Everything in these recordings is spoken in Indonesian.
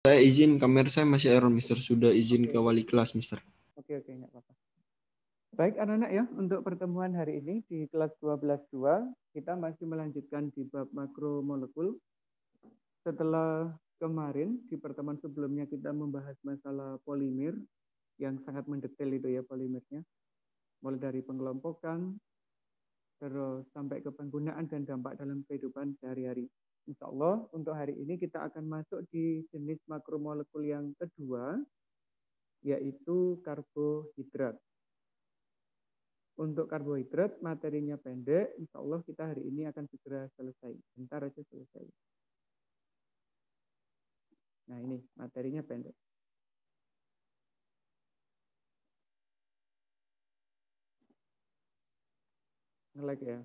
Saya izin, kamera saya masih error, Mister. Sudah izin ke wali kelas, Mister. Oke, nggak apa-apa. Baik anak-anak ya, untuk pertemuan hari ini di kelas 12.2, kita masih melanjutkan di bab makromolekul. Setelah kemarin di pertemuan sebelumnya kita membahas masalah polimer, yang sangat mendetail itu ya polimernya. Mulai dari pengelompokan, terus sampai ke penggunaan dan dampak dalam kehidupan sehari-hari. Insya Allah untuk hari ini kita akan masuk di jenis makromolekul yang kedua, yaitu karbohidrat. Untuk karbohidrat materinya pendek, insya Allah kita hari ini akan segera selesai. Bentar aja selesai. Nah ini materinya pendek. Nge-lag ya.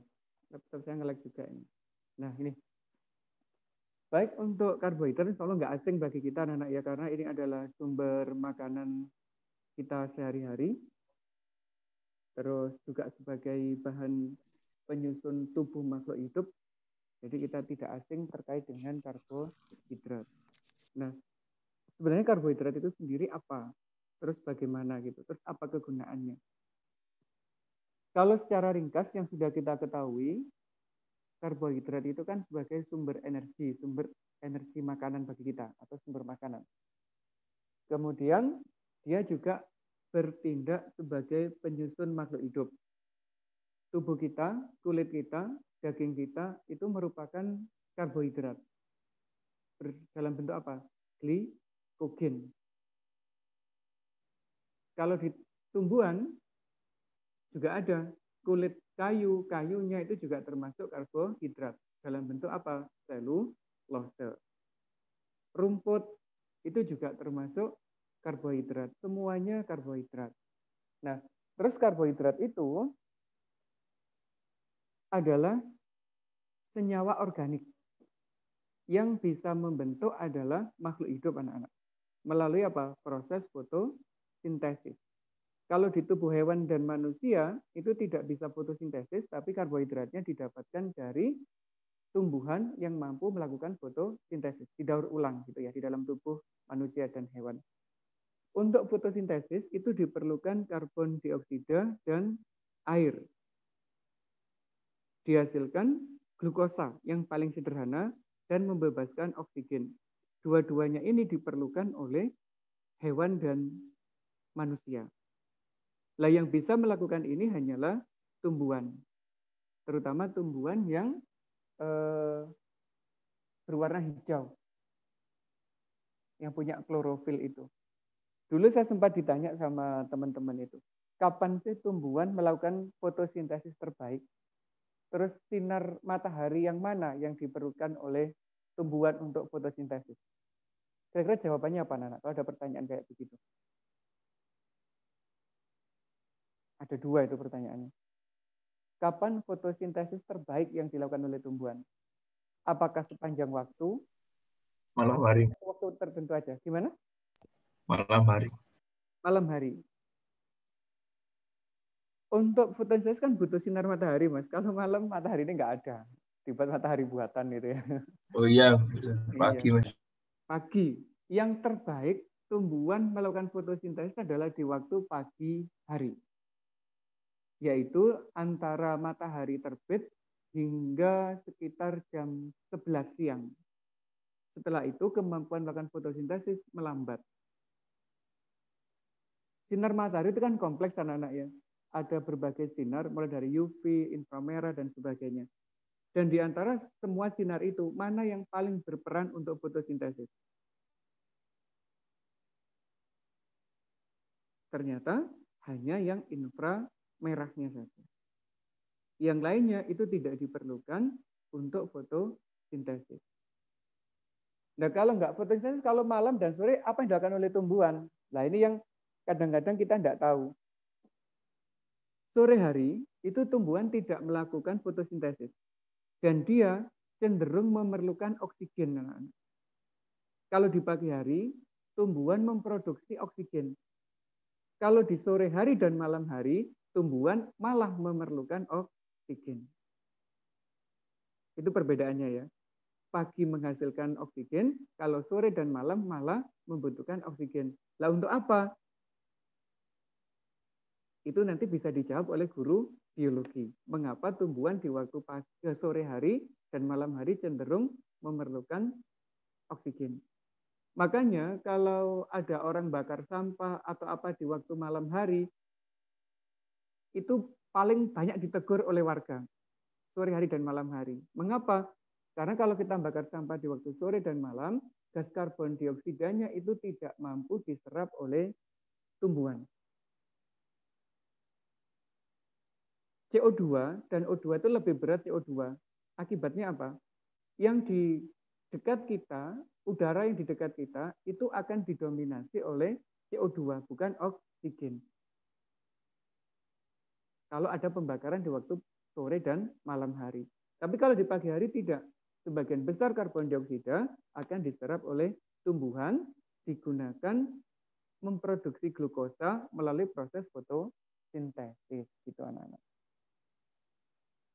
Laptop saya nge-lag juga ini. Nah ini. Baik untuk karbohidrat insya Allah nggak asing bagi kita anak-anak ya. Karena ini adalah sumber makanan kita sehari-hari. Terus juga sebagai bahan penyusun tubuh makhluk hidup. Jadi kita tidak asing terkait dengan karbohidrat. Nah, sebenarnya karbohidrat itu sendiri apa? Terus bagaimana gitu? Terus apa kegunaannya? Kalau secara ringkas yang sudah kita ketahui, karbohidrat itu kan sebagai sumber energi makanan bagi kita atau sumber makanan. Kemudian dia juga bertindak sebagai penyusun makhluk hidup. Tubuh kita, kulit kita, daging kita itu merupakan karbohidrat. Dalam bentuk apa? Glikogen. Kalau di tumbuhan juga ada kulit kayu, kayunya itu juga termasuk karbohidrat. Dalam bentuk apa? Selulose. Rumput itu juga termasuk karbohidrat. Semuanya karbohidrat. Nah, terus karbohidrat itu adalah senyawa organik yang bisa membentuk adalah makhluk hidup anak-anak. Melalui apa? Proses fotosintesis. Kalau di tubuh hewan dan manusia itu tidak bisa fotosintesis, tapi karbohidratnya didapatkan dari tumbuhan yang mampu melakukan fotosintesis, didaur ulang gitu ya di dalam tubuh manusia dan hewan. Untuk fotosintesis itu diperlukan karbon dioksida dan air. Dihasilkan glukosa yang paling sederhana dan membebaskan oksigen. Dua-duanya ini diperlukan oleh hewan dan manusia. Lah yang bisa melakukan ini hanyalah tumbuhan, terutama tumbuhan yang berwarna hijau, yang punya klorofil itu. Dulu saya sempat ditanya sama teman-teman itu, kapan sih tumbuhan melakukan fotosintesis terbaik? Terus sinar matahari yang mana yang diperlukan oleh tumbuhan untuk fotosintesis? Kira-kira jawabannya apa, Nana? Kalau ada pertanyaan kayak begitu. Ada dua itu pertanyaannya. Kapan fotosintesis terbaik yang dilakukan oleh tumbuhan? Apakah sepanjang waktu? Malam hari. Waktu tertentu aja. Gimana? Malam hari. Malam hari. Untuk fotosintesis kan butuh sinar matahari, Mas. Kalau malam matahari ini nggak ada. Dibuat matahari buatan gitu ya. Oh iya, pagi Mas. Pagi. Yang terbaik tumbuhan melakukan fotosintesis adalah di waktu pagi hari. Yaitu antara matahari terbit hingga sekitar jam 11 siang. Setelah itu kemampuan melakukan fotosintesis melambat. Sinar matahari itu kan kompleks anak-anak ya. Ada berbagai sinar mulai dari UV, inframerah dan sebagainya. Dan di antara semua sinar itu mana yang paling berperan untuk fotosintesis? Ternyata hanya yang inframerahnya saja. Yang lainnya itu tidak diperlukan untuk fotosintesis. Nah kalau nggak fotosintesis, kalau malam dan sore apa yang dilakukan oleh tumbuhan? Nah ini yang kadang-kadang kita tidak tahu. Sore hari itu tumbuhan tidak melakukan fotosintesis. Dan dia cenderung memerlukan oksigen. Kalau di pagi hari, tumbuhan memproduksi oksigen. Kalau di sore hari dan malam hari, tumbuhan malah memerlukan oksigen. Itu perbedaannya ya. pagi menghasilkan oksigen, kalau sore dan malam malah membutuhkan oksigen. Lah untuk apa? Itu nanti bisa dijawab oleh guru biologi. Mengapa tumbuhan di waktu sore hari dan malam hari cenderung memerlukan oksigen. Makanya kalau ada orang bakar sampah atau apa di waktu malam hari, itu paling banyak ditegur oleh warga. Sore hari dan malam hari. Mengapa? Karena kalau kita bakar sampah di waktu sore dan malam, gas karbon dioksidanya itu tidak mampu diserap oleh tumbuhan. CO2 dan O2 itu lebih berat CO2. Akibatnya apa? Yang di dekat kita, udara yang di dekat kita, itu akan didominasi oleh CO2, bukan oksigen. Kalau ada pembakaran di waktu sore dan malam hari. Tapi kalau di pagi hari tidak. Sebagian besar karbon dioksida akan diserap oleh tumbuhan, digunakan memproduksi glukosa melalui proses fotosintesis. Gitu anak-anak.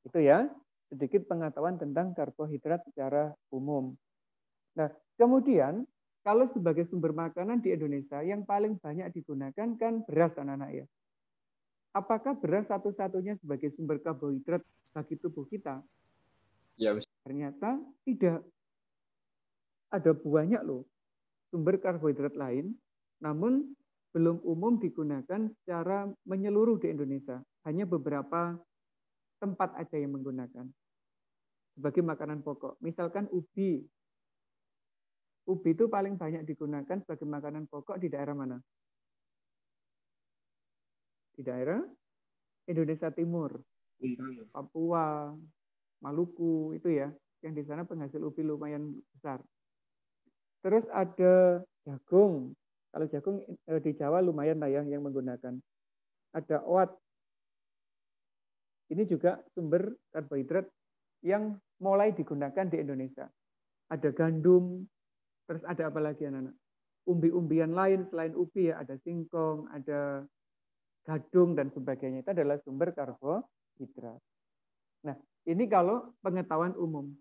Itu ya, sedikit pengetahuan tentang karbohidrat secara umum. Nah, kemudian kalau sebagai sumber makanan di Indonesia yang paling banyak digunakan kan beras anak-anak ya. Apakah beras satu-satunya sebagai sumber karbohidrat bagi tubuh kita? Ya, ternyata tidak. Ada banyak loh sumber karbohidrat lain, namun belum umum digunakan secara menyeluruh di Indonesia. Hanya beberapa tempat aja yang menggunakan sebagai makanan pokok. Misalkan ubi. Ubi itu paling banyak digunakan sebagai makanan pokok di daerah mana? Di daerah Indonesia Timur, Papua, Maluku, itu ya. Yang di sana penghasil ubi lumayan besar. Terus ada jagung. Kalau jagung di Jawa lumayan lah ya yang menggunakan. Ada oat. Ini juga sumber karbohidrat yang mulai digunakan di Indonesia. Ada gandum, terus ada apa lagi anak-anak? Umbi-umbian lain selain ubi ya, ada singkong, ada gadung dan sebagainya. Itu adalah sumber karbohidrat. Nah, ini kalau pengetahuan umum.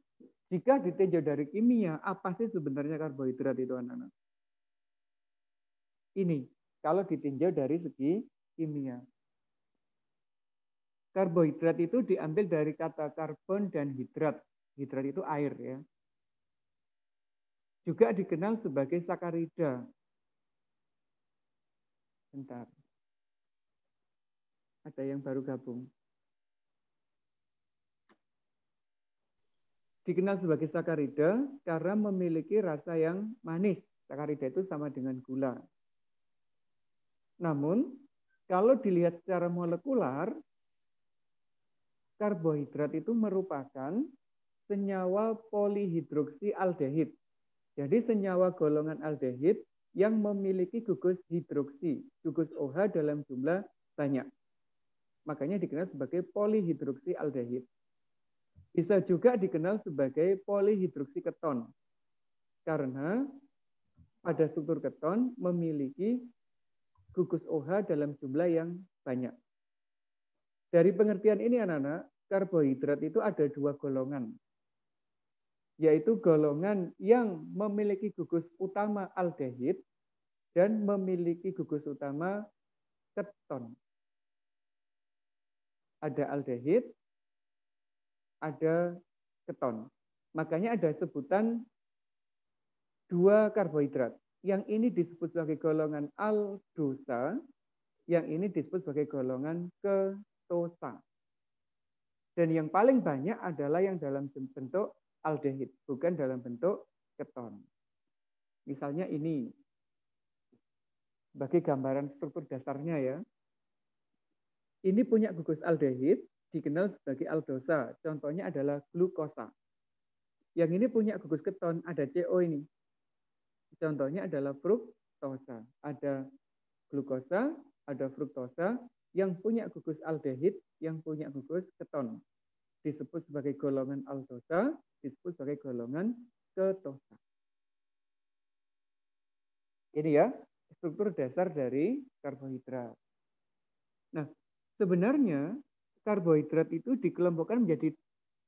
Jika ditinjau dari kimia, apa sih sebenarnya karbohidrat itu anak-anak? Ini, kalau ditinjau dari segi kimia. Karbohidrat itu diambil dari kata karbon dan hidrat. Hidrat itu air ya. Juga dikenal sebagai sakarida. Bentar. Ada yang baru gabung. Dikenal sebagai sakarida karena memiliki rasa yang manis. Sakarida itu sama dengan gula. Namun, kalau dilihat secara molekular, karbohidrat itu merupakan senyawa polihidroksialdehid. Jadi senyawa golongan aldehid yang memiliki gugus hidroksi, gugus OH dalam jumlah banyak. Makanya dikenal sebagai polihidroksialdehid. Bisa juga dikenal sebagai polihidroksiketon. Karena pada struktur keton memiliki gugus OH dalam jumlah yang banyak. Dari pengertian ini anak-anak, karbohidrat itu ada dua golongan. Yaitu golongan yang memiliki gugus utama aldehid dan memiliki gugus utama keton. Ada aldehid, ada keton. Makanya ada sebutan dua karbohidrat. Yang ini disebut sebagai golongan aldosa, yang ini disebut sebagai golongan ketosa. Dan yang paling banyak adalah yang dalam bentuk aldehid, bukan dalam bentuk keton. Misalnya ini, sebagai gambaran struktur dasarnya ya. Ini punya gugus aldehid, dikenal sebagai aldosa. Contohnya adalah glukosa. Yang ini punya gugus keton, ada CO ini. Contohnya adalah fruktosa. Ada glukosa, ada fruktosa, yang punya gugus aldehid, yang punya gugus keton. Disebut sebagai golongan aldosa, disebut sebagai golongan ketosa. Ini ya, struktur dasar dari karbohidrat. Nah, sebenarnya karbohidrat itu dikelompokkan menjadi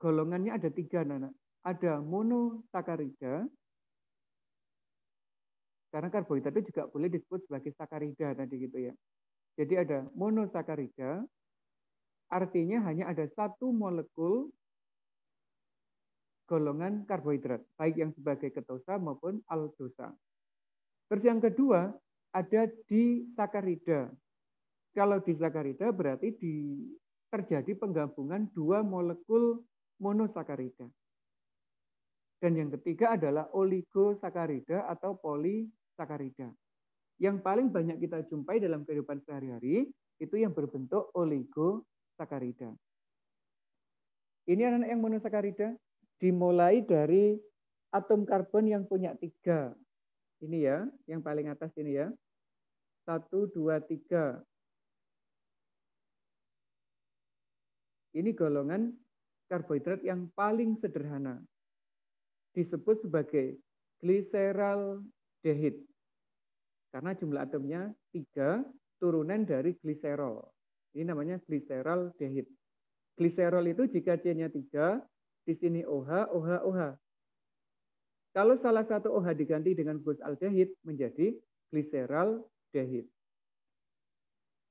golongannya ada tiga, Nana. ada monosakarida, karena karbohidrat itu juga boleh disebut sebagai sakarida tadi gitu ya. Jadi ada monosakarida, artinya hanya ada satu molekul golongan karbohidrat, baik yang sebagai ketosa maupun aldosa. Terus yang kedua, ada disakarida. Kalau disakarida berarti terjadi penggabungan dua molekul monosakarida. Dan yang ketiga adalah oligosakarida atau polisakarida. Yang paling banyak kita jumpai dalam kehidupan sehari-hari itu yang berbentuk oligosakarida. Ini anak-anak yang monosakarida dimulai dari atom karbon yang punya 3. Ini ya, yang paling atas ini ya. 1, 2, 3. Ini golongan karbohidrat yang paling sederhana. Disebut sebagai gliseraldehid. Karena jumlah atomnya 3, turunan dari gliserol. Ini namanya gliseraldehid. Gliserol itu jika C-nya 3, di sini OH, OH, OH. Kalau salah satu OH diganti dengan glusaldehid menjadi gliseraldehid.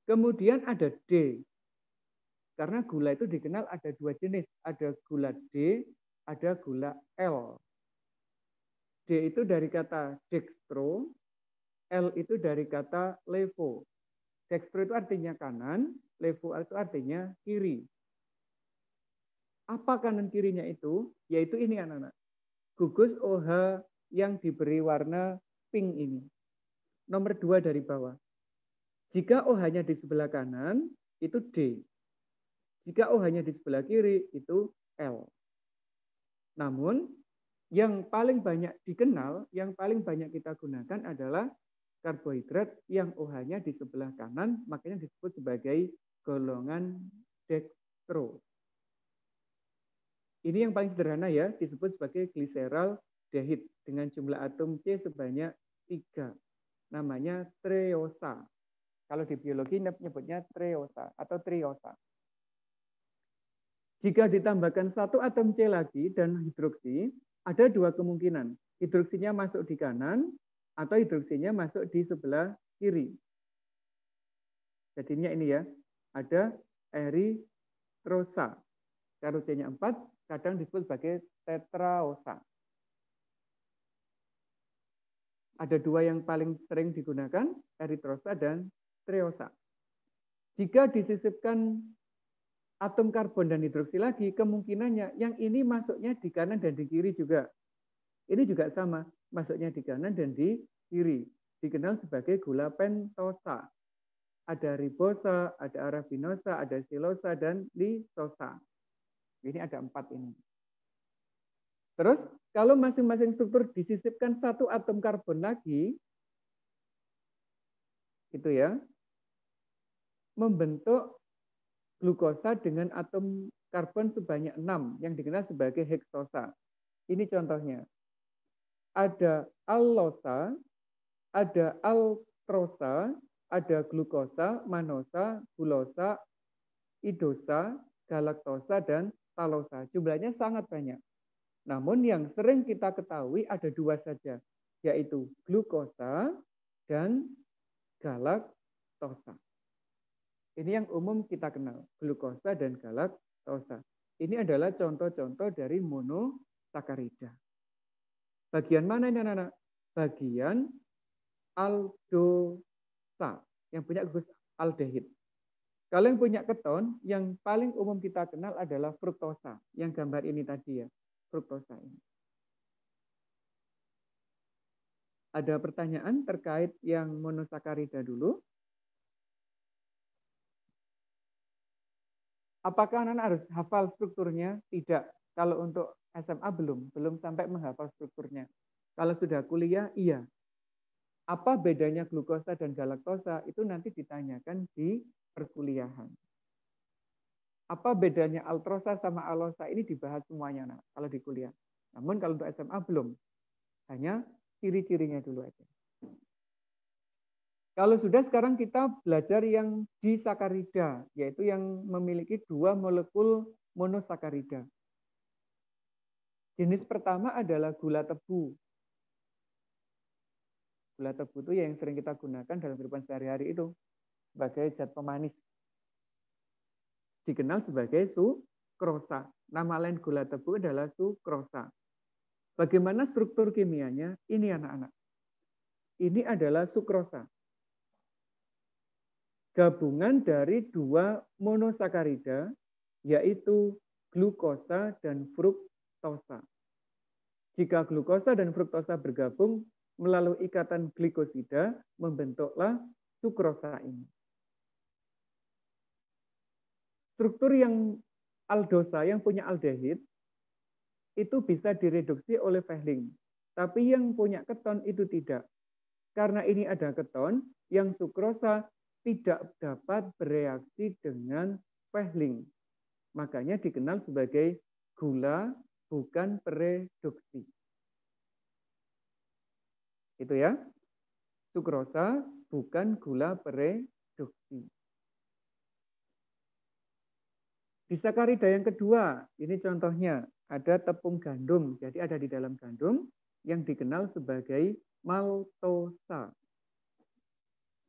Kemudian ada D. Karena gula itu dikenal ada 2 jenis. Ada gula D, ada gula L. D itu dari kata dextro, L itu dari kata levo. Dextro itu artinya kanan, levo itu artinya kiri. Apa kanan kirinya itu? Yaitu ini anak-anak. Gugus OH yang diberi warna pink ini. Nomor 2 dari bawah. Jika OH-nya di sebelah kanan, itu D. Jika OH-nya di sebelah kiri, itu L. Namun, yang paling banyak dikenal, yang paling banyak kita gunakan adalah karbohidrat yang OH-nya di sebelah kanan, makanya disebut sebagai golongan dextro. Ini yang paling sederhana ya, disebut sebagai gliseraldehid dengan jumlah atom C sebanyak 3. Namanya treosa. Kalau di biologi menyebutnya treosa atau triosa. Jika ditambahkan 1 atom C lagi dan hidroksi, ada 2 kemungkinan. Hidroksinya masuk di kanan atau hidroksinya masuk di sebelah kiri. Jadinya ini ya, ada eritrosa. Kalau C-nya 4, kadang disebut sebagai tetraosa. Ada 2 yang paling sering digunakan, eritrosa dan treosa. Jika disisipkan atom karbon dan hidroksi lagi, kemungkinannya yang ini masuknya di kanan dan di kiri juga. Ini juga sama, masuknya di kanan dan di kiri. Dikenal sebagai gula pentosa. Ada ribosa, ada arabinosa, ada silosa, dan lisosa. Ini ada 4 ini. Terus, kalau masing-masing struktur disisipkan 1 atom karbon lagi, itu ya, membentuk glukosa dengan atom karbon sebanyak 6 yang dikenal sebagai heksosa. Ini contohnya. Ada allosa, ada altrosa, ada glukosa, manosa, gulosa, idosa, galaktosa, dan talosa. Jumlahnya sangat banyak. Namun yang sering kita ketahui ada 2 saja, yaitu glukosa dan galaktosa. Ini yang umum kita kenal, glukosa dan galaktosa. Ini adalah contoh-contoh dari monosakarida. Bagian mana ini anak-anak? Bagian aldosa, yang punya gugus aldehid. Kalau yang punya keton, yang paling umum kita kenal adalah fruktosa. Yang gambar ini tadi ya, fruktosa ini. Ada pertanyaan terkait yang monosakarida dulu? Apakah anak-anak harus hafal strukturnya? Tidak. Kalau untuk SMA belum sampai menghafal strukturnya. Kalau sudah kuliah, iya. Apa bedanya glukosa dan galaktosa? Itu nanti ditanyakan di perkuliahan. Apa bedanya altrosa sama alosa? Ini dibahas semuanya nah, kalau di kuliah. Namun kalau untuk SMA belum. Hanya ciri-cirinya dulu aja. Kalau sudah, sekarang kita belajar yang disakarida, yaitu yang memiliki 2 molekul monosakarida. Jenis pertama adalah gula tebu. Gula tebu itu yang sering kita gunakan dalam kehidupan sehari-hari itu sebagai zat pemanis. Dikenal sebagai sukrosa. Nama lain gula tebu adalah sukrosa. Bagaimana struktur kimianya? Ini anak-anak. Ini adalah sukrosa. Gabungan dari dua monosakarida, yaitu glukosa dan fruktosa. Jika glukosa dan fruktosa bergabung melalui ikatan glikosida, membentuklah sukrosa ini. Struktur yang aldosa, yang punya aldehid, itu bisa direduksi oleh Fehling. Tapi yang punya keton itu tidak. Karena ini ada keton, yang sukrosa tidak dapat bereaksi dengan Fehling. Makanya dikenal sebagai gula bukan pereduksi. Itu ya. Sukrosa bukan gula pereduksi. Disakarida yang kedua, ini contohnya, ada tepung gandum. Jadi ada di dalam gandum yang dikenal sebagai maltosa.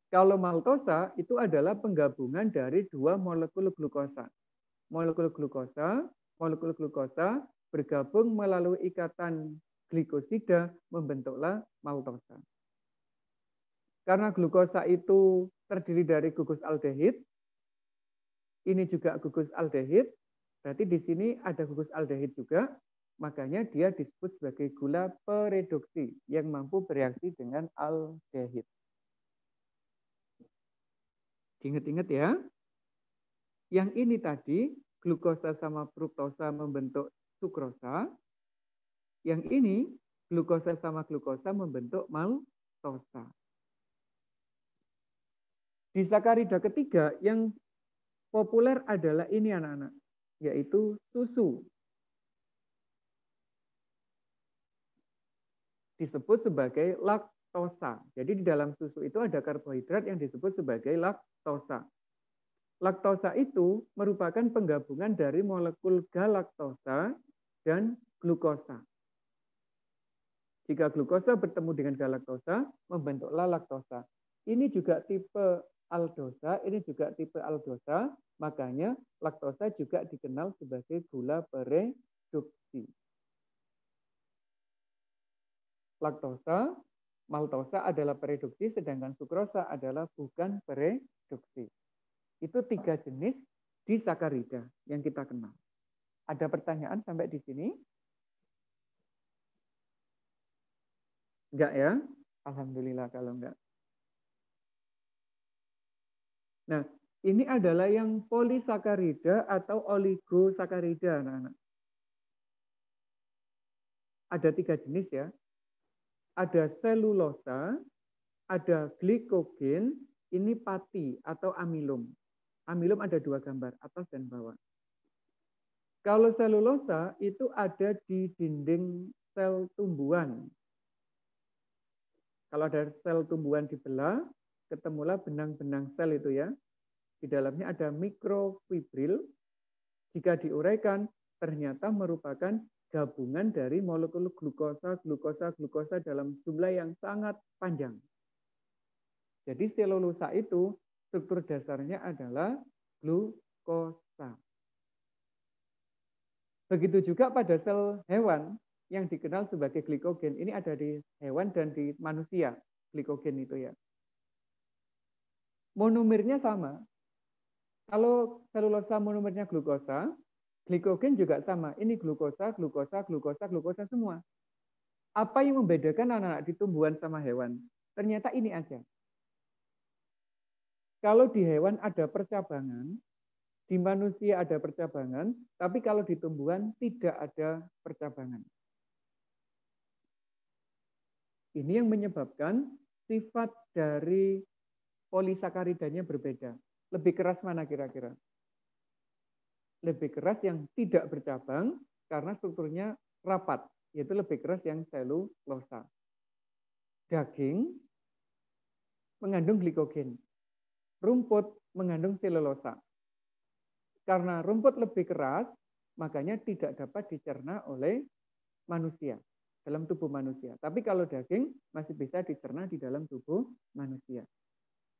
Kalau maltosa itu adalah penggabungan dari dua molekul glukosa. Molekul glukosa bergabung melalui ikatan glikosida membentuklah maltosa. Karena glukosa itu terdiri dari gugus aldehid, ini juga gugus aldehid, berarti di sini ada gugus aldehid juga, makanya dia disebut sebagai gula pereduksi yang mampu bereaksi dengan aldehid. Ingat-ingat ya. Yang ini tadi, glukosa sama fruktosa membentuk sukrosa. Yang ini, glukosa sama glukosa membentuk maltosa. Disakarida ketiga yang populer adalah ini anak-anak, yaitu susu. Disebut sebagai laktosa. Jadi di dalam susu itu ada karbohidrat yang disebut sebagai laktosa. Laktosa itu merupakan penggabungan dari molekul galaktosa dan glukosa. Jika glukosa bertemu dengan galaktosa, membentuklah laktosa. Ini juga tipe aldosa, ini juga tipe aldosa, makanya laktosa juga dikenal sebagai gula pereduksi. Laktosa, maltosa adalah pereduksi, sedangkan sukrosa adalah bukan pereduksi. Itu 3 jenis disakarida yang kita kenal. Ada pertanyaan sampai di sini? Enggak ya? Alhamdulillah kalau enggak. Nah, ini adalah yang polisakarida atau oligosakarida, anak-anak. Ada 3 jenis ya. Ada selulosa, ada glikogen, ini pati atau amilum. Amilum ada 2 gambar, atas dan bawah. Kalau selulosa itu ada di dinding sel tumbuhan. Kalau ada sel tumbuhan dibelah, ketemulah benang-benang sel itu ya. Di dalamnya ada mikrofibril. Jika diuraikan, ternyata merupakan gabungan dari molekul glukosa dalam jumlah yang sangat panjang. Jadi selulosa itu struktur dasarnya adalah glukosa. Begitu juga pada sel hewan yang dikenal sebagai glikogen. Ini ada di hewan dan di manusia, glikogen itu ya. Monomernya sama. Kalau selulosa monomernya glukosa, glikogen juga sama. Ini glukosa semua. Apa yang membedakan anak-anak di tumbuhan sama hewan? Ternyata ini aja. Kalau di hewan ada percabangan, di manusia ada percabangan, tapi kalau di tumbuhan tidak ada percabangan. Ini yang menyebabkan sifat dari polisakaridanya berbeda. Lebih keras mana kira-kira? Lebih keras yang tidak bercabang karena strukturnya rapat, yaitu lebih keras yang selulosa. Daging mengandung glikogen. Rumput mengandung selulosa. Karena rumput lebih keras, makanya tidak dapat dicerna oleh manusia, dalam tubuh manusia. Tapi kalau daging masih bisa dicerna di dalam tubuh manusia.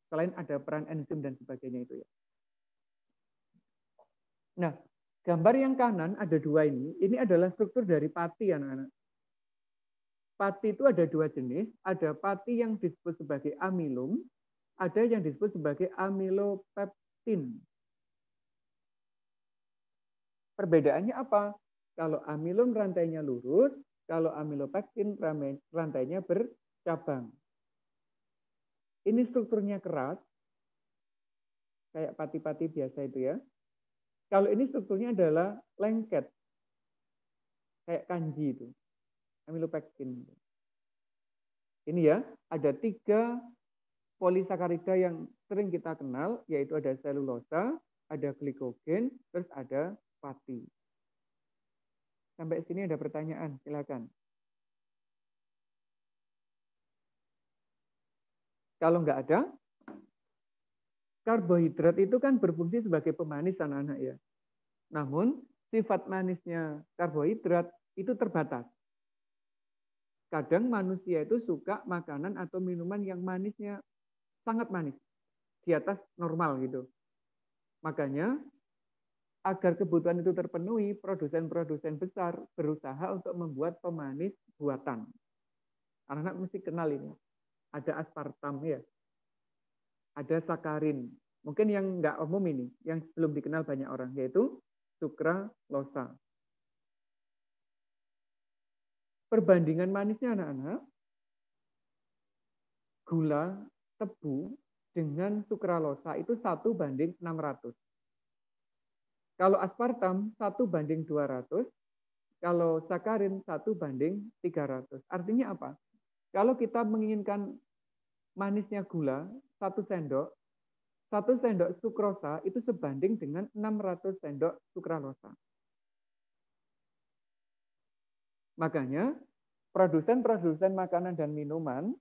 Selain ada peran enzim dan sebagainya itu ya. Nah, gambar yang kanan ada dua ini. Ini adalah struktur dari pati anak-anak. Pati itu ada dua jenis. Ada pati yang disebut sebagai amilum, ada yang disebut sebagai amilopeptin. Perbedaannya apa? Kalau amilum rantainya lurus, kalau amilopektin rantainya bercabang. Ini strukturnya keras, kayak pati-pati biasa itu ya. Kalau ini strukturnya adalah lengket, kayak kanji itu, amilopektin. Ini ya, ada 3 polisakarida yang sering kita kenal, yaitu ada selulosa, ada glikogen, terus ada pati. Sampai sini ada pertanyaan, silakan. Kalau nggak ada, karbohidrat itu kan berfungsi sebagai pemanis anak-anak ya. Namun, sifat manisnya karbohidrat itu terbatas. Kadang manusia itu suka makanan atau minuman yang manisnya sangat manis, di atas normal gitu. Makanya, agar kebutuhan itu terpenuhi, produsen-produsen besar berusaha untuk membuat pemanis buatan. Anak-anak mesti kenal ini. Ada aspartam ya, ada sakarin. Mungkin yang nggak umum ini, yang belum dikenal banyak orang, yaitu sukralosa. Perbandingan manisnya anak-anak, gula tebu dengan sukralosa itu 1:600. Kalau aspartam 1:200, kalau sakarin 1:300. Artinya apa? Kalau kita menginginkan manisnya gula 1 sendok, 1 sendok sukrosa itu sebanding dengan 600 sendok sukralosa. Makanya produsen-produsen makanan dan minuman,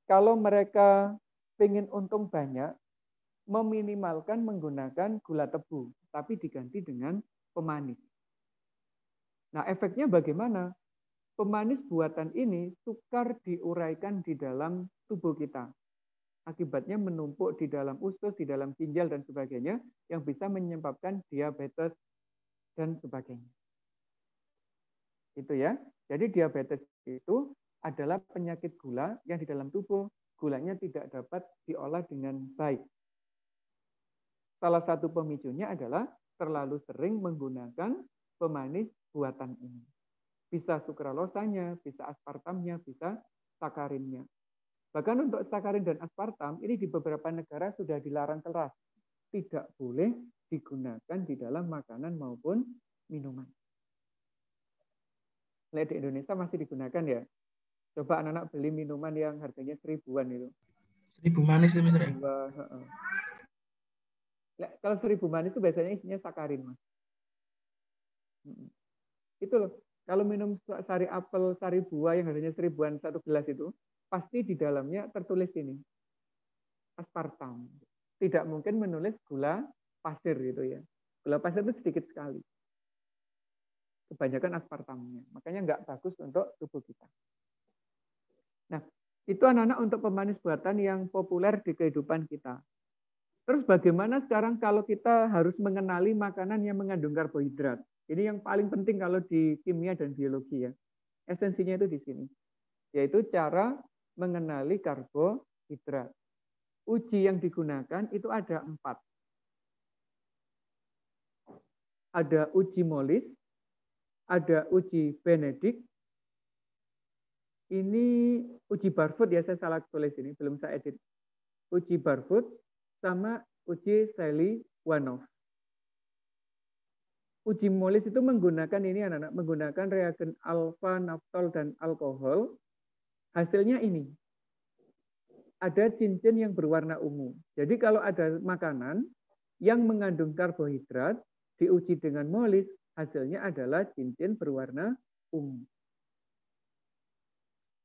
kalau mereka ingin untung banyak, meminimalkan menggunakan gula tebu, tapi diganti dengan pemanis. Nah, efeknya bagaimana? Pemanis buatan ini sukar diuraikan di dalam tubuh kita. Akibatnya menumpuk di dalam usus, di dalam ginjal, dan sebagainya, yang bisa menyebabkan diabetes dan sebagainya. Itu ya. Jadi diabetes itu adalah penyakit gula yang di dalam tubuh gulanya tidak dapat diolah dengan baik. Salah satu pemicunya adalah terlalu sering menggunakan pemanis buatan ini. Bisa sukralosanya, bisa aspartamnya, bisa sakarinnya. Bahkan untuk sakarin dan aspartam, ini di beberapa negara sudah dilarang keras. Tidak boleh digunakan di dalam makanan maupun minuman. Di Indonesia masih digunakan ya. Coba anak-anak beli minuman yang harganya 1000-an itu. 1000 manis itu misalnya. Kalau 1000 manis itu biasanya isinya sakarin, Mas. Itu loh. Kalau minum sari apel, sari buah yang harganya 1000-an 1 gelas itu, pasti di dalamnya tertulis ini. Aspartam. Tidak mungkin menulis gula pasir gitu ya. Gula pasir itu sedikit sekali. Kebanyakan aspartamnya. Makanya nggak bagus untuk tubuh kita. Nah, itu anak-anak untuk pemanis buatan yang populer di kehidupan kita. Terus bagaimana sekarang kalau kita harus mengenali makanan yang mengandung karbohidrat? Ini yang paling penting kalau di kimia dan biologi ya. Esensinya itu di sini. Yaitu cara mengenali karbohidrat. Uji yang digunakan itu ada 4. Ada uji Molis, ada uji Benedict, ini uji Barfoot ya, saya salah tulis ini, belum saya edit. Uji Barfoot sama uji Sely-Wanoff. Uji Molis itu menggunakan ini anak-anak, menggunakan reagen alfa, naftol, dan alkohol. Hasilnya ini. Ada cincin yang berwarna ungu. Jadi kalau ada makanan yang mengandung karbohidrat, diuji dengan Molis, hasilnya adalah cincin berwarna ungu.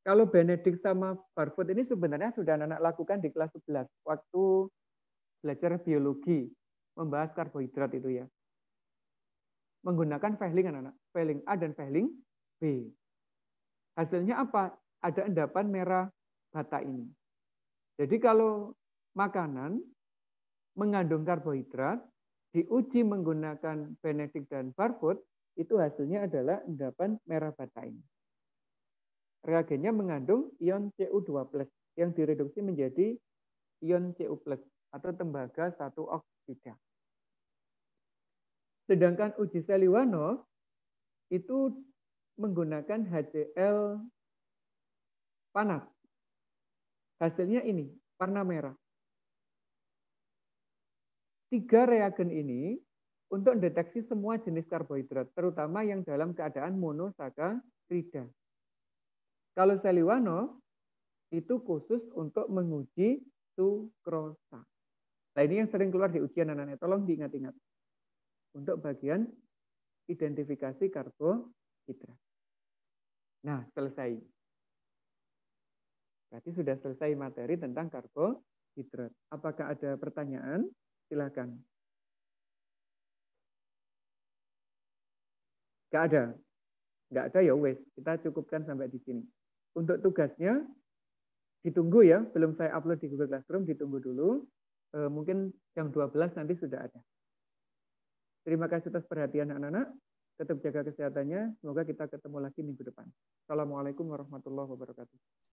Kalau Benedict sama Barfoot ini sebenarnya sudah anak-anak lakukan di kelas 11 waktu belajar biologi, membahas karbohidrat itu ya. Menggunakan Fehling anak-anak, Fehling A dan Fehling B. Hasilnya apa? Ada endapan merah bata ini. Jadi kalau makanan mengandung karbohidrat, diuji menggunakan Benedict dan Barfoot, itu hasilnya adalah endapan merah bata ini. Reagennya mengandung ion Cu2+, yang direduksi menjadi ion Cu+, atau tembaga 1 oksida. Sedangkan uji Seliwanov itu menggunakan HCl panas. Hasilnya ini, warna merah. 3 reagen ini untuk mendeteksi semua jenis karbohidrat, terutama yang dalam keadaan monosakarida. Kalau Seliwanov itu khusus untuk menguji sukrosa. Nah, ini yang sering keluar di ujian anak-anak. Tolong diingat-ingat. Untuk bagian identifikasi karbohidrat. Nah, selesai. Berarti sudah selesai materi tentang karbohidrat. Apakah ada pertanyaan? Silakan. Nggak ada. Nggak ada ya wes. Kita cukupkan sampai di sini. Untuk tugasnya, ditunggu ya. Belum saya upload di Google Classroom, ditunggu dulu. Mungkin jam 12 nanti sudah ada. Terima kasih atas perhatian anak-anak. Tetap jaga kesehatannya. Semoga kita ketemu lagi minggu depan. Assalamualaikum warahmatullahi wabarakatuh.